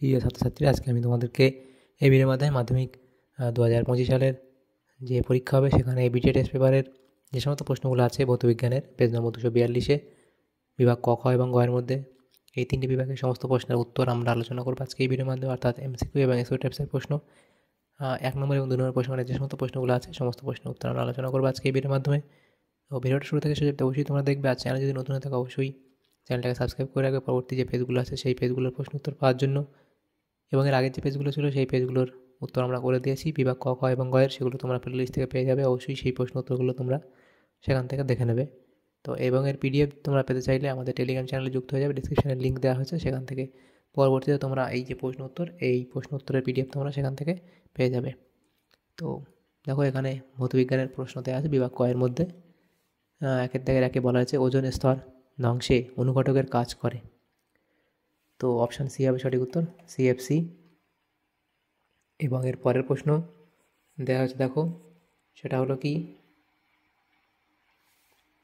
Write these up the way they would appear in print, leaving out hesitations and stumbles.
প্রিয় ছাত্রছাত্রীরা, আজকে আমি তোমাদেরকে এই ভিডিওর মাধ্যমে মাধ্যমিক 2025 সালের যে পরীক্ষা হবে সেখানে এবিটিএ টেস্ট পেপারের যে সমস্ত প্রশ্নগুলো আছে ভৌতবিজ্ঞানের পেজ নম্বর 242 বিভাগ ক, খ এবং গ এর মধ্যে এই তিনটি বিভাগের সমস্ত প্রশ্নের উত্তর আমরা আলোচনা করবো আজকে এই ভিডিওর মাধ্যমে, অর্থাৎ এমসিকিউ এবং এসকিউ টাইপসের প্রশ্ন। 1 নম্বর এবং 2 নম্বর প্রশ্ন মানে যে সমস্ত প্রশ্নগুলো আছে সমস্ত প্রশ্নের উত্তর আমরা আলোচনা করবো আজকে এই ভিডিওর মাধ্যমে। তো ভিডিওটা শুরু থেকে শেষ অবধি অবশ্যই তোমরা দেখবে, আর চ্যানেল যদি নতুন হয়ে থাকে অবশ্যই চ্যানেলটাকে সাবস্ক্রাইব করে রাখবে পরবর্তী যে পেজগুলো আছে সেই পেজগুলোর প্রশ্ন উত্তর পাওয়ার জন্য। এবং এর আগের যে পেজগুলো ছিল সেই পেজগুলোর উত্তর আমরা করে দিয়েছি বিভাগ ক, খ এবং গ এর, সেগুলো তোমরা প্লেলিস্ট থেকে পেয়ে যাবে। অবশ্যই সেই প্রশ্ন উত্তরগুলো তোমরা সেখান থেকে দেখে নেবে। তো এবং এর পিডিএফ তোমরা পেতে চাইলে আমাদের টেলিগ্রাম চ্যানেলে যুক্ত হয়ে যাবে, ডিসক্রিপশনে লিঙ্ক দেওয়া হয়েছে, সেখান থেকে পরবর্তীতে তোমরা এই যে প্রশ্ন উত্তর, এই প্রশ্ন উত্তরের পিডিএফ তোমরা সেখান থেকে পেয়ে যাবে। তো দেখো, এখানে ভৌতবিজ্ঞানের প্রশ্ন দেওয়া আছে বিভাগ ক এর মধ্যে। একের দাগের একে বলা হয়েছে ওজোন স্তর ধ্বংসে অনুঘটকের কাজ করে। তো অপশান সি হবে সঠিক উত্তর, সিএফসি। এবং এর পরের প্রশ্ন দেওয়া হচ্ছে, দেখো সেটা হলো কি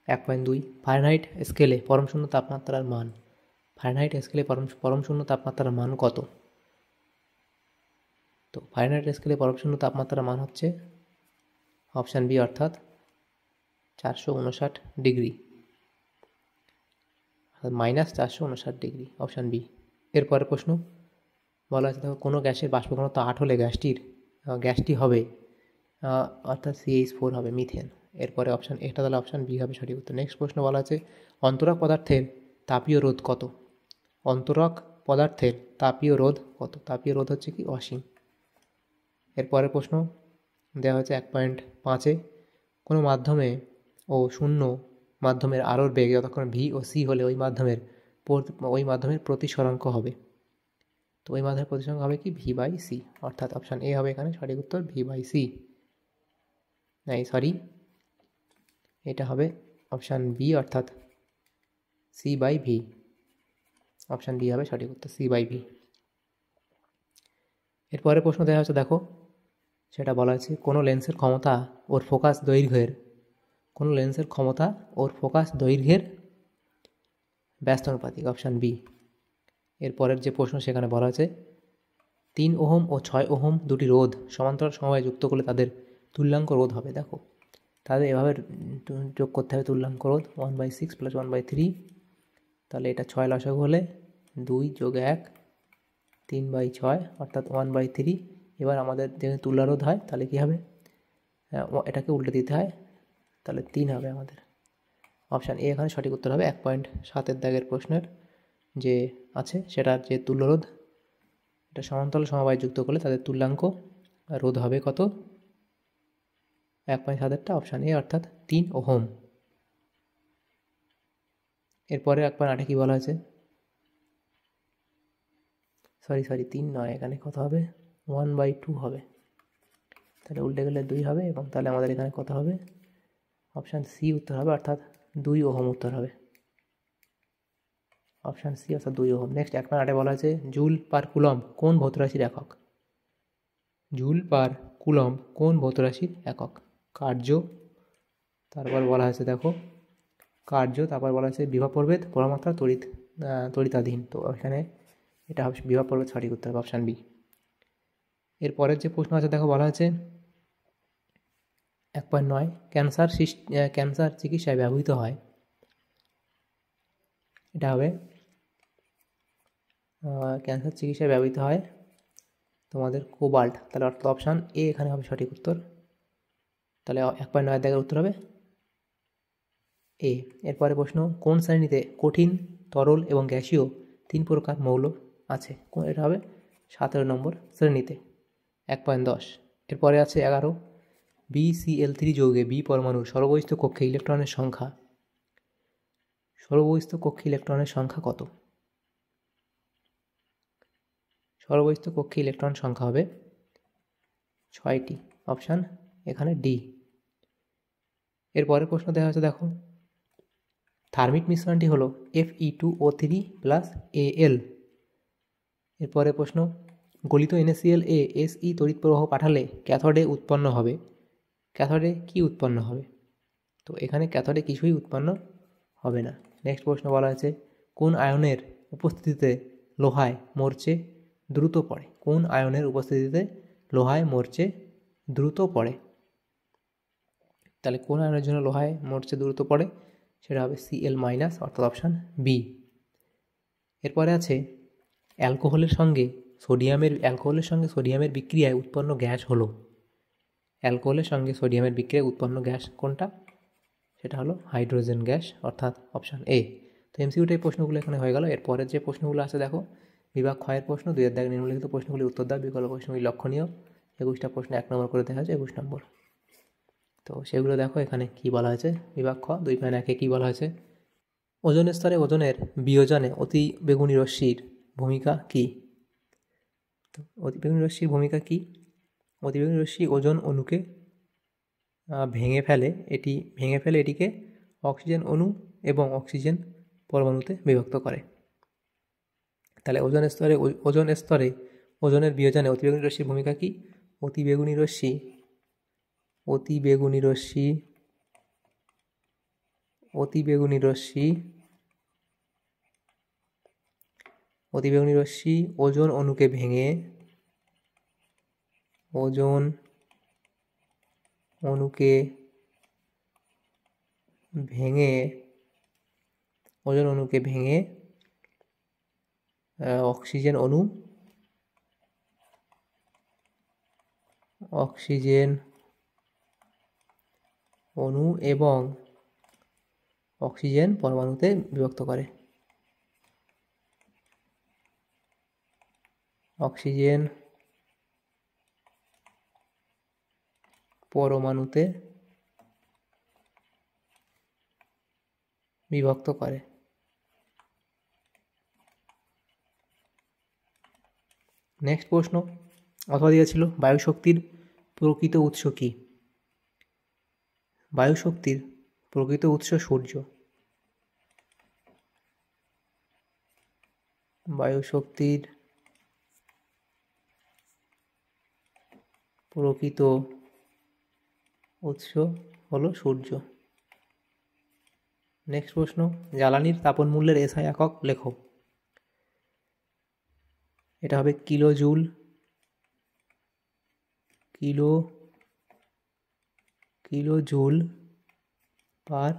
1.2 ফারেনহাইট স্কেলে পরম শূন্য তাপমাত্রার মান। ফারেনহাইট স্কেলে পরম শূন্য তাপমাত্রার মান কত? তো ফারেনহাইট স্কেলে পরম শূন্য তাপমাত্রার মান হচ্ছে অপশান বি, অর্থাৎ 459 ডিগ্রি, -459 ডিগ্রি, অপশান বি। এরপরের প্রশ্ন বলা আছে, দেখো কোনো গ্যাসের বাষ্প ঘনত্ব 8 হলে গ্যাসটি হবে অর্থাৎ CH4 হবে, মিথেন। এরপরে অপশান এটা তাহলে অপশান বি হবে সঠিক উত্তর। নেক্সট প্রশ্ন বলা আছে অন্তরক পদার্থের তাপীয় রোধ কত? অন্তরক পদার্থের তাপীয় রোধ কত? তাপীয় রোধ হচ্ছে কি অসীম। এরপরের প্রশ্ন দেওয়া হয়েছে 1.5-এ কোনো মাধ্যমে ও শূন্য মাধ্যমের আলোর বেগ যতক্ষণ ভি ও সি হলে ওই মাধ্যমের প্রতিসরাঙ্ক হবে। তো ওই মাধ্যমের প্রতিসরাঙ্ক হবে কি V/C, অর্থাৎ অপশান এ হবে এখানে সঠিক উত্তর, V/C। এটা হবে অপশান বি, অর্থাৎ C/V। অপশান বি হবে সঠিক উত্তর, C/V। এরপরে প্রশ্ন দেওয়া হচ্ছে, দেখো সেটা বলা আছে কোনো লেন্সের ক্ষমতা ওর ফোকাস দৈর্ঘ্যের ব্যস্তানুপাতিক, অপশান বি। এরপরের যে প্রশ্ন সেখানে বলা আছে 3 ওহম ও 6 ওহম দুটি রোধ সমান্তরাল সমবায়ে যুক্ত করলে তাদের তুল্যাঙ্ক রোধ হবে। দেখো তাদের এভাবে যোগ করতে হবে তুল্যাঙ্ক রোধ, 1/6 + 1/3, তাহলে এটা 6 লসাগু হলে 2 + 1 3/6, অর্থাৎ 1/3। এবার আমাদের যেখানে তুল্যরোধ হয় তাহলে কী হবে, এটাকে উল্টে দিতে হয়, তাহলে 3 হবে আমাদের। অপশান এ এখানে সঠিক উত্তর হবে। 1.7-এর দাগের প্রশ্নের যে আছে সেটার যে তুল্যরোধ, এটা সমান্তরাল সমবায়ে যুক্ত করলে তাদের তুল্যাঙ্ক রোধ হবে কত? 1.7-এরটা অপশান এ, অর্থাৎ 3 ওহম। এরপরে 1.8-এ কী বলা হয়েছে, সরি 3 নয়, এখানে কত হবে 1/2 হবে, তাহলে উল্টে গেলে 2 হবে, এবং তাহলে আমাদের এখানে কত হবে, অপশান সি উত্তর হবে, অর্থাৎ 2 ওহম উত্তর হবে, অপশান সি, অর্থাৎ 2 ওহম। নেক্সট 1.8-এ বলা হয়েছে জুল পার কুলম্ব কোন ভৌতরাশির একক? জুল পার কুলম্ব কোন ভৌতরাশির একক? কার্য, তারপর বলা হয়েছে দেখো কার্য, তারপর বলা হয়েছে বিভব প্রভেদ, পরমাত্রা, তড়িতাধীন। তো এখানে এটা হবে বিভব প্রভেদ সঠিক উত্তর হবে, অপশান বি। এরপরের যে প্রশ্ন আছে দেখো বলা হয়েছে 1.9 ক্যান্সার চিকিৎসায় ব্যবহৃত হয়, এটা হবে ক্যান্সার চিকিৎসায় ব্যবহৃত হয় তোমাদের কোবাল্ট, তাহলে অর্থাৎ অপশান এ এখানে হবে সঠিক উত্তর, তাহলে 1.9 দাগের উত্তর হবে এ। এরপরে প্রশ্ন কোন শ্রেণীতে কঠিন, তরল এবং গ্যাসীয় 3 প্রকার মৌল আছে? এটা হবে 17 নম্বর শ্রেণীতে, 1.10। এরপরে আছে 11 BCl3 যৌগে বি পরমাণুর সর্ববহিস্থ কক্ষে ইলেকট্রনের সংখ্যা কত? সর্ববহিস্থ কক্ষে ইলেকট্রন সংখ্যা হবে 6টি, অপশান এখানে ডি। এরপরের প্রশ্ন দেওয়া হচ্ছে, দেখো থার্মিক মিশ্রণটি হলো Fe2O3 + Al। এরপরে প্রশ্ন গলিত NaCl এ Se তড়িৎ প্রবাহ পাঠালে ক্যাথোডে কি উৎপন্ন হবে? তো এখানে ক্যাথোডে কিছুই উৎপন্ন হবে না। নেক্সট প্রশ্ন বলা হয়েছে কোন আয়নের উপস্থিতিতে লোহায় মরচে দ্রুত পড়ে? কোন আয়নের উপস্থিতিতে লোহায় মরচে দ্রুত পড়ে? তাহলে কোন আয়নের জন্য লোহায় মরচে দ্রুত পড়ে? সেটা হবে Cl মাইনাস, অর্থাৎ অপশান বি। এরপরে আছে অ্যালকোহলের সঙ্গে সোডিয়ামের বিক্রিয়ায় উৎপন্ন গ্যাস হলো। অ্যালকোহলের সঙ্গে সোডিয়ামের বিক্রিয়ায় উৎপন্ন গ্যাস কোনটা? সেটা হলো হাইড্রোজেন গ্যাস, অর্থাৎ অপশান এ। তো এমসিকিউতে এই প্রশ্নগুলো এখানে হয়ে গেল। এরপরে যে প্রশ্নগুলো আছে দেখো, বিভাগ ক্ষয়ের প্রশ্ন, 2-এর দাগে নিম্নলিখিত প্রশ্নগুলি উত্তর দাও, বিকল্প প্রশ্নগুলি লক্ষণীয়। 21টা প্রশ্ন 1 নম্বর করে দেখা হয়েছে, 21 নম্বর। তো সেগুলো দেখো এখানে কি বলা হয়েছে। বিভাগ খ 2.1-এ কী বলা হয়েছে? ওজোন স্তরে ওজনের বিয়োজনে অতি বেগুনি রশ্মির ভূমিকা কী? তো অতিবেগুনি রশ্মির ভূমিকা কী? অতিবেগুনি রশ্মি ওজোন অণুকে ভেঙে ফেলে এটিকে অক্সিজেন অণু এবং অক্সিজেন পরমাণুতে বিভক্ত করে। তাহলে ওজোন স্তরে ওজনের বিয়োজনে অতিবেগুনি রশ্মির ভূমিকা কী? অতিবেগুনি রশ্মি ওজোন অণুকে ভেঙে অক্সিজেন অণু এবং অক্সিজেন পরমাণুতে বিভক্ত করে। অক্সিজেন পরমাণুতে বিভক্ত করে। নেক্সট প্রশ্ন অথবা দিয়েছিল, বায়ুশক্তির প্রকৃত উৎস কী? বায়ুশক্তির প্রকৃত উৎস সূর্য। বায়ুশক্তির প্রকৃত উৎস হলো সূর্য। নেক্সট প্রশ্ন, জ্বালানির তাপন মূল্যের এসআই একক লেখো। এটা হবে কিলোজুল পার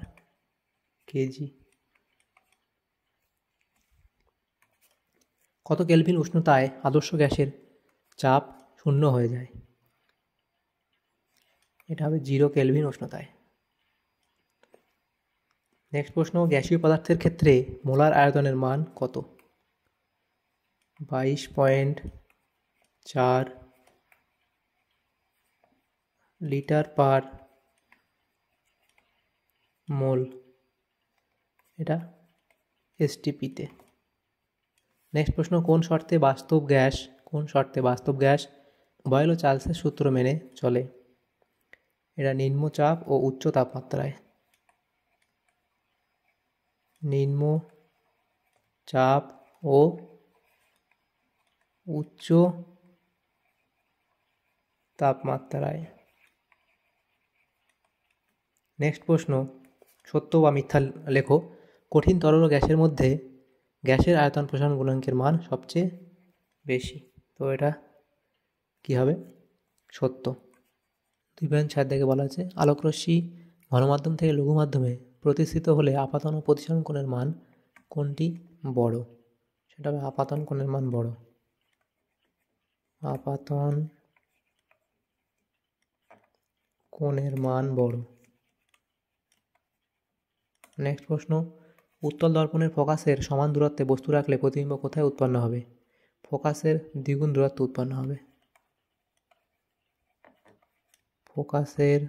কেজি। কত কেলভিন উষ্ণতায় আদর্শ গ্যাসের চাপ শূন্য হয়ে যায়? এটা হবে 0 কেলভিন উষ্ণতায়। নেক্সট প্রশ্ন, গ্যাসীয় পদার্থের ক্ষেত্রে মোলার আয়তনের মান কত? 22.4 লিটার পার মোল, এটা এসটিপিতে। নেক্সট প্রশ্ন, কোন শর্তে বাস্তব গ্যাস বয়েল ও চার্লসের সূত্র মেনে চলে? এটা নিম্ন চাপ ও উচ্চ তাপমাত্রায়। নিম্ন চাপ ও উচ্চ তাপমাত্রায়। নেক্সট প্রশ্ন, সত্য বা মিথ্যা লেখো। কঠিন তরল ও গ্যাসের মধ্যে গ্যাসের আয়তন প্রসারণ গুণাঙ্কের মান সবচেয়ে বেশি। তো এটা কি হবে? সত্য। 2.4 থেকে বলা আছে, আলোকরশ্মি ঘনমাধ্যম থেকে লঘু মাধ্যমে প্রতিষ্ঠিত হলে আপাতন ও প্রতিসরণ কোণের মান কোনটি বড়? সেটা হবে আপাতন কোণের মান বড়। আপাতন কোণের মান বড়। নেক্সট প্রশ্ন, উত্তল দর্পণের ফোকাসের সমান দূরত্বে বস্তু রাখলে প্রতিবিম্ব কোথায় উৎপন্ন হবে? ফোকাসের দ্বিগুণ দূরত্ব উৎপন্ন হবে। ফোকাসের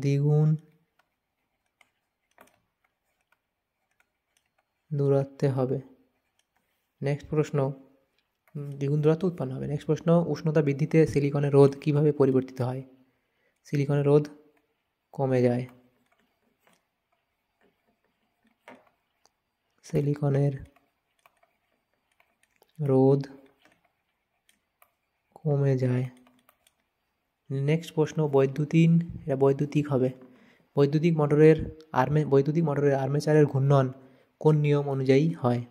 দ্বিগুণ দূরত্বে হবে। নেক্সট প্রশ্ন, দ্বিগুণ দূরত্ব উৎপন্ন হবে। নেক্সট প্রশ্ন, উষ্ণতা বৃদ্ধিতে সিলিকনের রোধ কিভাবে পরিবর্তিত হয়? সিলিকনের রোধ কমে যায়। সিলিকনের রোধ কমে যায়। নেক্সট প্রশ্ন, বৈদ্যুতিক হবে। বৈদ্যুতিক মোটরের আর্মেচারের ঘূর্ণন কোন নিয়ম অনুযায়ী হয়?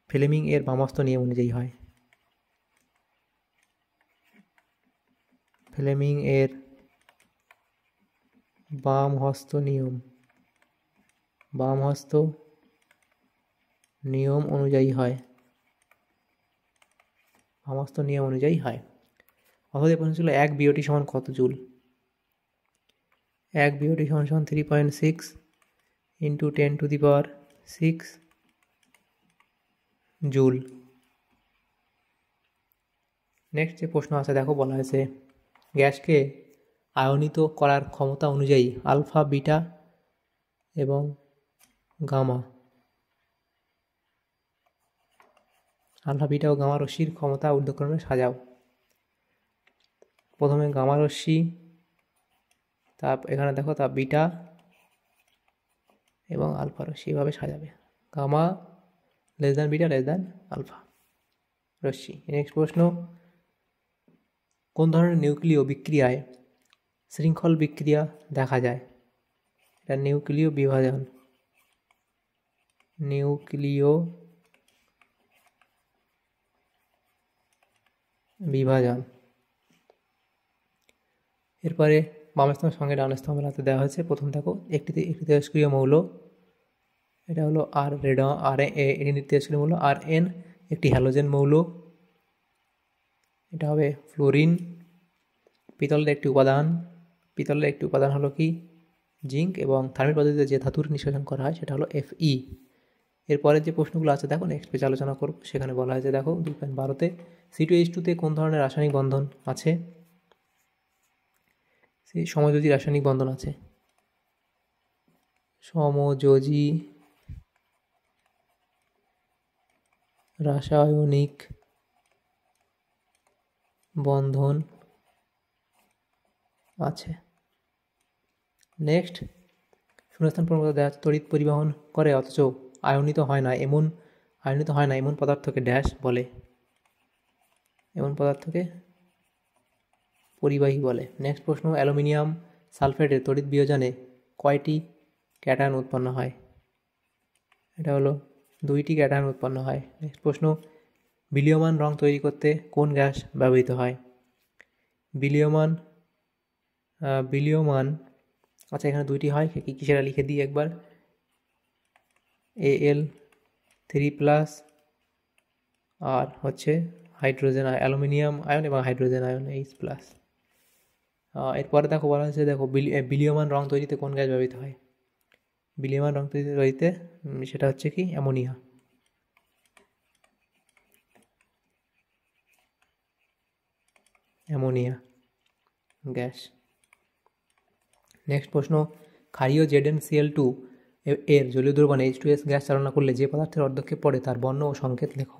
ফ্লেমিং এর বামহস্ত নিয়ম অনুযায়ী হয়। ফ্লেমিং এর বামহস্ত নিয়ম অনুযায়ী হয়। বামহস্ত নিয়ম অনুযায়ী হয়। অথবা প্রশ্ন ছিল 1 বিওটি সমান কত জুল। 1 বিওটি সমান 3.6 ইন্টু 10⁶ জুল। নেক্সট যে প্রশ্ন আছে দেখো, বলা হয়েছে গ্যাসকে আয়নিত করার ক্ষমতা অনুযায়ী আলফা, বিটা এবং গামা, আলফা, বিটা ও গামা রশ্মির ক্ষমতা ঊর্ধ্বক্রমে সাজাও। প্রথমে গামা রশ্মি, এখানে দেখো তা বিটা এবং আলফা রশ্মি এভাবে সাজাবে। Gamma less than beta less than alpha রশ্মি। নেক্সট প্রশ্ন, কোন ধরনের নিউক্লিয় বিক্রিয়ায় শৃঙ্খল বিক্রিয়া দেখা যায়। এটা নিউক্লিয় বিভাজন। এরপরে বাম স্তম্ভের সঙ্গে ডান স্তম্ভ মেলাতে দেওয়া হয়েছে। প্রথম দেখো, একটি তেজস্ক্রিয় মৌল, এটা হলো এটি তেজস্ক্রিয় মৌল Rn, একটি হ্যালোজেন মৌল, এটা হবে ফ্লোরিন। পিতলের একটি উপাদান হলো কি জিঙ্ক, এবং থার্মিক পদ্ধতিতে যে ধাতুর নিষ্কাশন করা হয় সেটা হলো Fe। এরপরে যে প্রশ্নগুলো আছে দেখো, নেক্সট পেজে আলোচনা করব। সেখানে বলা হয়েছে দেখো 2.12-তে C2H2-তে কোন ধরনের রাসায়নিক বন্ধন আছে। সমযোজী রাসায়নিক বন্ধন আছে। সমযোজী রাসায়নিক বন্ধন আছে। নেক্সট, শূন্যস্থান পূরণ করতে দেওয়া আছে, তড়িৎ পরিবহন করে অথচ আয়নিত হয় না এমন পদার্থকে ড্যাশ বলে। এমন পদার্থকে পরিবাহী বলে। নেক্সট প্রশ্ন, অ্যালুমিনিয়াম সালফেটের তড়িৎ বিয়োজনে কয়টি ক্যাটায়ন উৎপন্ন হয়। এটা হলো 2টি ক্যাটায়ন উৎপন্ন হয়। নেক্সট প্রশ্ন, বিলীয়মান রং তৈরি করতে কোন গ্যাস ব্যবহৃত হয়। বিলীয়মান আচ্ছা, এখানে 2টি হয়, কি সেটা লিখে দিই একবার। Al3+ আর হচ্ছে হাইড্রোজেন অ্যালুমিনিয়াম আয়ন এবং হাইড্রোজেন আয়ন H+। এরপরে দেখো বলা হয়েছে দেখো, বিলীয়মান রং তৈরিতে কোন গ্যাস ব্যবহৃত হয়। বিলীয়মান রং তৈরিতে সেটা হচ্ছে কি অ্যামোনিয়া গ্যাস। নেক্সট প্রশ্ন, ক্ষারীয় ZnCl2 এর জলীয় দ্রবণে H2S গ্যাস চালনা করলে যে পদার্থের অর্ধক্ষেপ পড়ে তার বর্ণ ও সংকেত লেখো।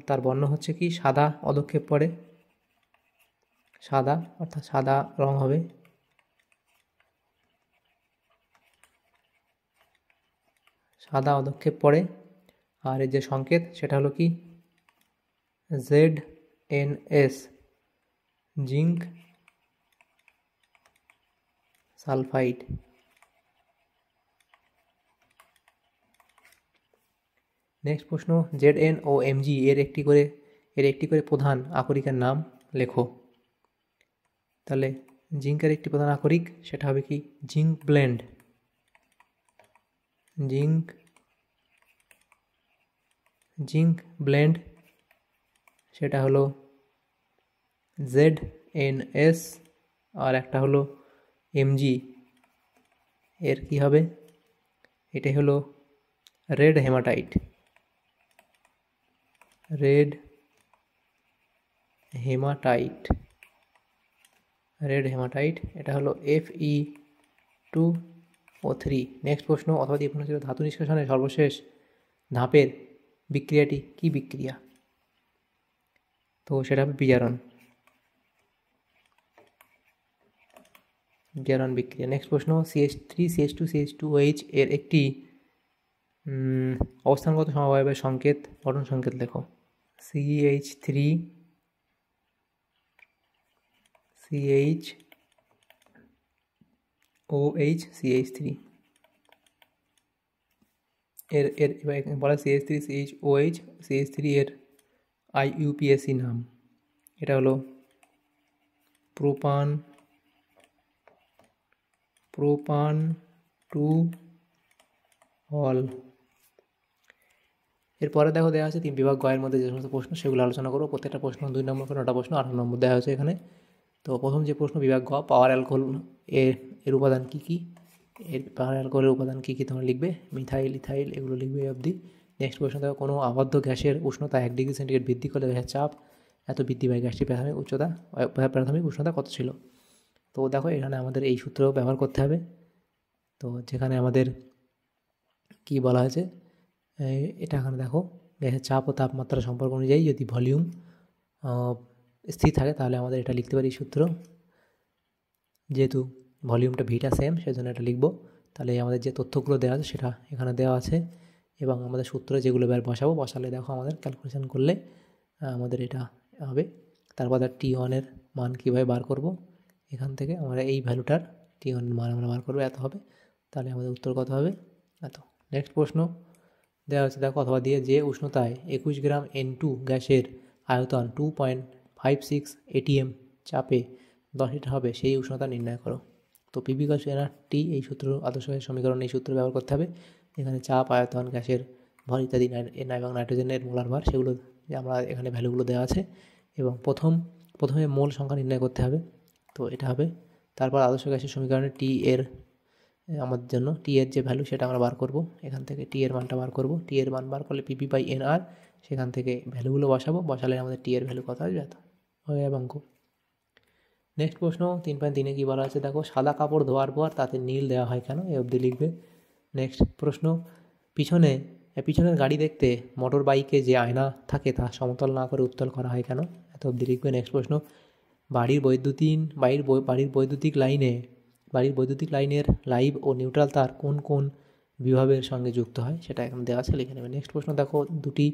তার বর্ণ হচ্ছে কি সাদা অধক্ষেপ পড়ে, সাদা অর্থাৎ সাদা রং হবে। সাদা অধক্ষেপ পড়ে। আর এর যে সংকেত সেটা হলো কি ZnS, জিঙ্ক সালফাইড। নেক্সট প্রশ্ন, Zn ও Mg এর একটি করে প্রধান আকরিকের নাম লেখো। তাহলে জিঙ্কের একটি প্রধান আকরিক সেটা হবে কি জিঙ্ক ব্লেন্ড, সেটা হলো ZnS। আর একটা হলো Mg, এর কি হবে, এটাই হলো রেড হেমাটাইট। এটা হলো Fe2O3। নেক্সট প্রশ্ন, অথবা এই প্রশ্ন ছিল ধাতু নিষ্কাশনের সর্বশেষ ধাপের বিক্রিয়াটি কি বিক্রিয়া। তো সেটা হবে বিজারণ বিক্রিয়া। নেক্সট প্রশ্ন, CH3CH2CH2OH এর একটি অবস্থানগত সমবায়ের সংকেত, গঠন সংকেত লেখো। CH3CH2OH CH3। এর এর এবার এখানে বলা CH3CHOH CH3 এর IUPAC নাম, এটা হলো প্রোপান টু অল। এরপরে দেখো দেওয়া আছে 3 বিভাগ গয়ের মধ্যে যে সমস্ত প্রশ্ন সেগুলো আলোচনা করবো। প্রত্যেকটা প্রশ্ন 2 নম্বর করে 9টা প্রশ্ন 18 নম্বর দেওয়া হয়েছে এখানে। তো প্রথম যে প্রশ্ন বিভাগ গ, পাওয়ার অ্যালকোহল এর উপাদান কী কী, এর পাওয়ার অ্যালকোহলের উপাদান কী কী তোমরা লিখবে, মিথাইল ইথাইল এগুলো লিখবে এই অবধি। নেক্সট প্রশ্ন দেখো, কোনো আবদ্ধ গ্যাসের উষ্ণতা 1 ডিগ্রি সেন্টিগ্রেড বৃদ্ধি করলে গ্যাসের চাপ এত বৃদ্ধি পায়, গ্যাসটির প্রাথমিক উষ্ণতা কত ছিল। তো দেখো এখানে আমাদের এই সূত্র ব্যবহার করতে হবে। তো যেখানে আমাদের কি বলা হয়েছে, এটা এখানে দেখো গ্যাসের চাপ ও তাপমাত্রা সম্পর্ক অনুযায়ী যদি ভলিউম স্থির থাকে তাহলে আমাদের এটা লিখতে পারি সূত্র। যেহেতু ভলিউমটা ভিটা সেম সেজন্য এটা লিখব। তাহলে আমাদের যে তথ্যগুলো দেওয়া আছে সেটা এখানে দেওয়া আছে এবং আমাদের সূত্রে যেগুলো বসালে দেখো আমাদের ক্যালকুলেশন করলে আমাদের এটা হবে। তারপর T1 মান কীভাবে বার করব, এখান থেকে আমরা এই ভ্যালুটার T1 মান আমরা বার করবো, এত হবে। তাহলে আমাদের উত্তর কত হবে, এত। নেক্সট প্রশ্ন দেওয়া হচ্ছে দেখো, অথবা দিয়ে যে উষ্ণতায় 21 গ্রাম N2 গ্যাসের আয়তন 2.56 ATM চাপে 10 লিটার হবে, সেই উষ্ণতা নির্ণয় করো। তো PV = nRT এই সূত্র, আদর্শ গ্যাসের সমীকরণ এই সূত্র ব্যবহার করতে হবে। এখানে চাপ, আয়তন, গ্যাসের ভর ইত্যাদি এবং নাইট্রোজেনের মোলার ভার সেগুলো আমরা এখানে ভ্যালুগুলো দেওয়া আছে। এবং প্রথমে মোল সংখ্যা নির্ণয় করতে হবে, তো এটা হবে। তারপর আদর্শ গ্যাসের সমীকরণে টি এর আমাদের জন্য টি এর যে ভ্যালু সেটা আমরা বার করব, এখান থেকে টি এর মানটা বার করব। টি এর মান বার করলে PP/nR, সেখান থেকে ভ্যালুগুলো বসালে আমাদের টি এর ভ্যালু কত আসবে, এত হয়ে যাবে অঙ্ক। নেক্সট প্রশ্ন 3.3 কী বলা আছে দেখো, সাদা কাপড় ধোয়ার পর তাতে নীল দেওয়া হয় কেন, এই অবধি লিখবে। নেক্সট প্রশ্ন, পিছনের গাড়ি দেখতে মোটর বাইকে যে আয়না থাকে তা সমতল না করে উত্তল করা হয় কেন, এত অবধি লিখবে। নেক্সট প্রশ্ন, বাড়ির বৈদ্যুতিক লাইনের লাইভ ও নিউট্রাল তার কোন কোন বিভাগের সঙ্গে যুক্ত হয় সেটা এখানে দেওয়া আছে, লিখে নেবে। নেক্সট প্রশ্ন দেখো দুটি,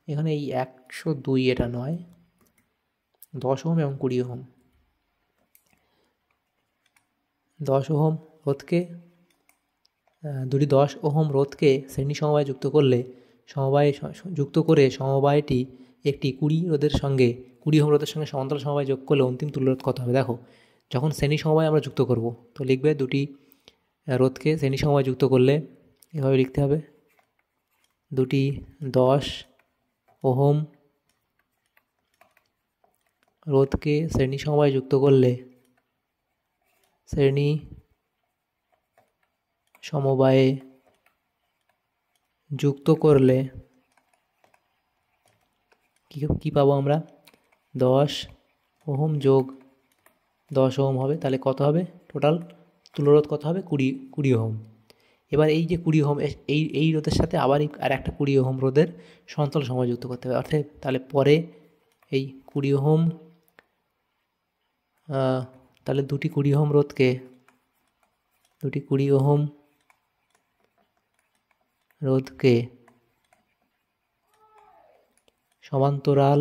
এখানে এই 102 এটা নয়, 10 ওহম এবং 20 ওহম। 10 ওহম রোধকে দুটি 10 ওহম রোধকে শ্রেণী সমবায়ে যুক্ত করে সমবায়টি একটি 20 ওহম রোধের সঙ্গে সমান্তরাল সমবায় যোগ করলে অন্তিম তুল্য রোধ কত হবে। দেখো যখন শ্রেণী সমবায় আমরা যুক্ত করব, তো লিখবে দুটি রোধকে শ্রেণী সমবায় যুক্ত করলে এভাবে লিখতে হবে, দুটি 10 ওহম রোধকে শ্রেণী সমবায় যুক্ত করলে শ্রেণী সমবায়ে যুক্ত করলে কী পাবো আমরা, 10 ওহম যোগ 10 ওহম হবে, তাহলে কত হবে টোটাল তুল্যরোধ কত হবে, 20 ওহম। এবার এই যে 20 ওহম এই রোধের সাথে আবার আর একটা 20 ওহম রোধের সমান্তরাল সমবায় যুক্ত করতে হবে, অর্থাৎ তাহলে পরে এই 20 ওহম তাহলে দুটি 20 ওহম রোধকে সমান্তরাল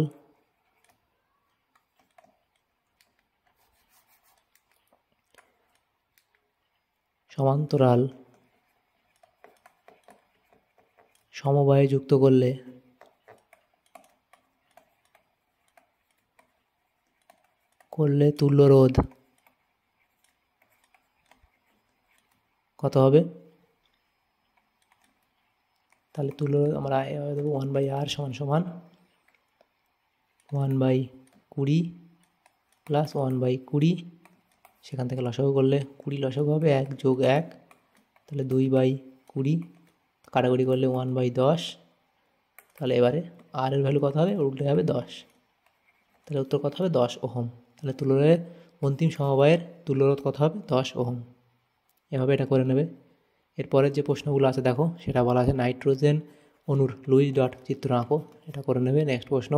সমবায়ে যুক্ত করলে তুল্য রোধ কত হবে, তাহলে তুল্য রোধ আমরা দেবো 1/R সমান 1/20 প্লাস 1/20, সেখান থেকে লসাগু করলে 20 লসাগু হবে 1 যোগ 1, তাহলে 2/20, কাটাকুটি করলে 1/10, তাহলে এবারে আর এর ভ্যালু কত হবে, উল্টে যাবে 10, তাহলে উত্তর কত হবে 10 ওহম। তাহলে তুল্যরোধের অন্তিম সমবায়ের তুল্যরোধ কত হবে, 10 ওহম। এভাবে এটা করে নেবে। এরপরের যে প্রশ্নগুলো আছে দেখো, সেটা বলা আছে নাইট্রোজেন অণুর লুইস ডট চিত্র আঁকো, এটা করে নেবে। নেক্সট প্রশ্ন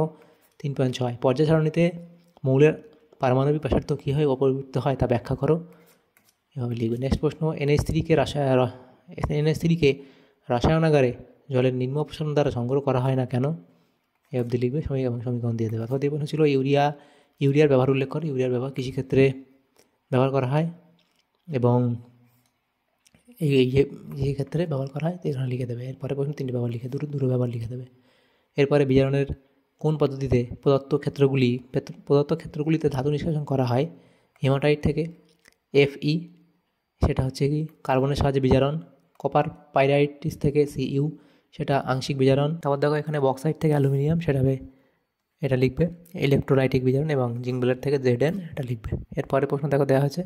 3.6, পর্যায় সারণীতে মৌলের পারমাণবিক ব্যাসার্ধ কীভাবে অপরিবর্তিত হয় তা ব্যাখ্যা করো, এভাবে লিখবে। নেক্সট প্রশ্ন NH3 কে রসায়নাগারে জলের নিম্ন অপসারণ দ্বারা সংগ্রহ করা হয় না কেন, এ অবধি লিখবে, সমীকরণ দিয়ে দেবে। অথবা প্রশ্ন ছিল ইউরিয়ার ব্যবহার উল্লেখ করো, ইউরিয়ার ব্যবহার কৃষিক্ষেত্রে ব্যবহার করা হয় এবং এই ক্ষেত্রে ব্যবহার করা হয় তো এখানে লিখে দেবে। এরপরে প্রশ্ন 3টি ব্যবহার লিখে দুটো ব্যবহার লিখে দেবে। এরপরে বিজারণের কোন পদ্ধতিতে প্রদত্ত ক্ষেত্রগুলিতে ধাতু নিষ্কাশন করা হয়? হেমাটাইট থেকে Fe, সেটা হচ্ছে কি কার্বনের সাহায্যে বিজারণ। কপার পাইরাইটিস থেকে Cu, সেটা আংশিক বিজারণ। তারপর দেখো এখানে বক্সাইট থেকে অ্যালুমিনিয়াম, সেটা হবে, এটা লিখবে ইলেকট্রোলাইটিক বিজারণ। এবং জিঙ্ক ব্লেড থেকে Zn, এটা লিখবে। এরপরে প্রশ্ন দেখো দেওয়া হয়েছে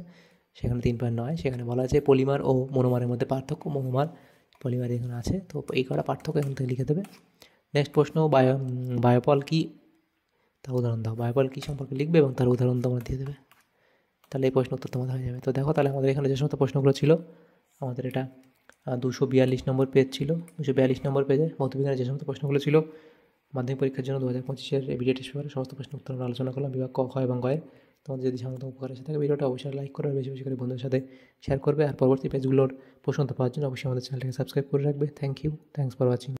সেখানে 3.9, সেখানে বলা আছে পলিমার ও মনোমারের মধ্যে পার্থক্য। মনোমার পলিমার এখানে আছে, তো এই কটা পার্থক্য এখান থেকে লিখে দেবে। নেক্সট প্রশ্ন, বায়োপল কি, তার উদাহরণ দাও। বায়োপল কী সম্পর্কে লিখবে এবং তার উদাহরণ তোমরা দিয়ে দেবে। তাহলে এই প্রশ্ন উত্তর তোমাদের হয়ে যাবে। তো দেখো তাহলে আমাদের এখানে যে সমস্ত প্রশ্নগুলো ছিল, আমাদের এটা 242 নম্বর পেজ ছিল। 242 নম্বর পেজে ভৌতবিজ্ঞানের যে সমস্ত প্রশ্নগুলো ছিল মাধ্যমিক পরীক্ষার জন্য 2025-এর এবিডিএ টেস্ট পেপারের সমস্ত প্রশ্ন উত্তর আমরা আলোচনা করলাম, বিভাগ ক, খ এবং গয়ের। তোমাদের যদি সামান্য উপকার এসে থাকে ভিডিওটা অবশ্যই লাইক করবে, বেশি বেশি করে বন্ধুদের সাথে শেয়ার করবে। আর পরবর্তী পেজগুলোর প্রশ্ন পাওয়ার জন্য অবশ্যই আমাদের চ্যানেলটাকে সাবস্ক্রাইব করে রাখবে। Thank you, thanks for watching.